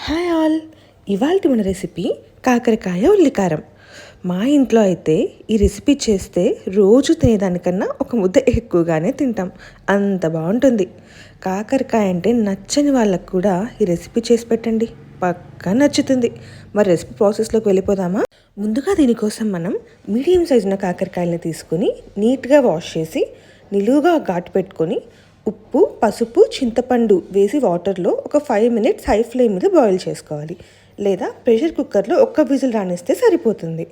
Hi all, ఇవాళ మన recipe కాకరకాయ ఉల్లికారం. మా ఇంట్లో అయితే ఈ రెసిపీ చేస్తే రోజు తినేదానికన్నా ఒక ముద్ద ఎక్కువగానే తింటాం, అంత బాగుంటుంది. కాకరకాయ అంటే నచ్చని వాళ్ళకు కూడా ఈ రెసిపీ చేసి పెట్టండి, పక్కా నచ్చుతుంది. మరి రెసిపీ ప్రాసెస్లోకి వెళ్ళిపోదామా? ముందుగా దీనికోసం మనం మీడియం సైజున కాకరకాయలని తీసుకొని నీట్గా వాష్ చేసి నిలువుగా ఘాటు పెట్టుకొని ఉప్పు, పసుపు, చింతపండు వేసి వాటర్లో ఒక 5 మినిట్స్ హై ఫ్లేమ్ మీద బాయిల్ చేసుకోవాలి. లేదా ప్రెషర్ కుక్కర్లో ఒక్క విజిల్ రానిస్తే సరిపోతుంది.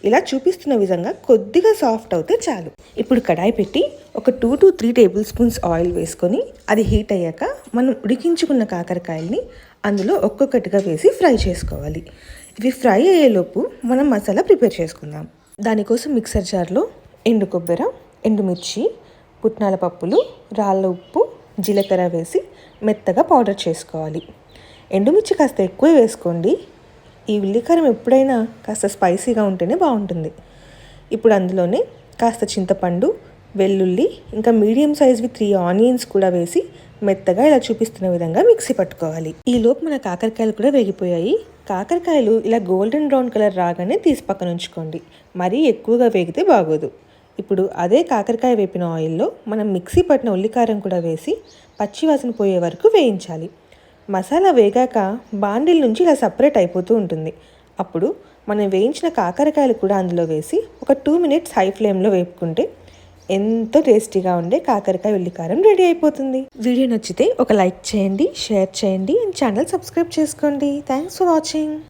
ఇలా చూపిస్తున్న విధంగా కొద్దిగా సాఫ్ట్ అవుతే చాలు. ఇప్పుడు కడాయి పెట్టి ఒక 2 to 3 టేబుల్ స్పూన్స్ ఆయిల్ వేసుకొని అది హీట్ అయ్యాక మనం ఉడికించుకున్న కాకరకాయల్ని అందులో ఒక్కొక్కటిగా వేసి ఫ్రై చేసుకోవాలి. ఇవి ఫ్రై అయ్యేలోపు మనం మసాలా ప్రిపేర్ చేసుకుందాం. దానికోసం మిక్సర్ జార్లో ఎండు కొబ్బరి, ఎండుమిర్చి, పుట్నాల పప్పులు, రాళ్ళ ఉప్పు, జీలకర్ర వేసి మెత్తగా పౌడర్ చేసుకోవాలి. ఎండుమిర్చి కాస్త ఎక్కువ వేసుకోండి. ఈ ఉల్లికారం ఎప్పుడైనా కాస్త స్పైసీగా ఉంటేనే బాగుంటుంది. ఇప్పుడు అందులోనే కాస్త చింతపండు, వెల్లుల్లి, ఇంకా మీడియం సైజ్వి 3 ఆనియన్స్ కూడా వేసి మెత్తగా ఇలా చూపిస్తున్న విధంగా మిక్సీ పట్టుకోవాలి. ఈలోపు మన కాకరకాయలు కూడా వేగిపోయాయి. కాకరకాయలు ఇలా గోల్డెన్ బ్రౌన్ కలర్ రాగానే తీసి పక్కన ఉంచుకోండి, మరీ ఎక్కువగా వేగితే బాగోదు. ఇప్పుడు అదే కాకరకాయ వేపిన ఆయిల్లో మనం మిక్సీ పట్టిన ఉల్లికారం కూడా వేసి పచ్చివాసన పోయే వరకు వేయించాలి. మసాలా వేగాక బాండిల్ నుంచి ఇలా సపరేట్ అయిపోతూ ఉంటుంది. అప్పుడు మనం వేయించిన కాకరకాయలు కూడా అందులో వేసి ఒక 2 మినిట్స్ హై ఫ్లేమ్లో వేపుకుంటే ఎంతో టేస్టీగా ఉండే కాకరకాయ ఉల్లికారం రెడీ అయిపోతుంది. వీడియో నచ్చితే ఒక లైక్ చేయండి, షేర్ చేయండి అండ్ ఛానల్ సబ్స్క్రైబ్ చేసుకోండి. Thanks for watching.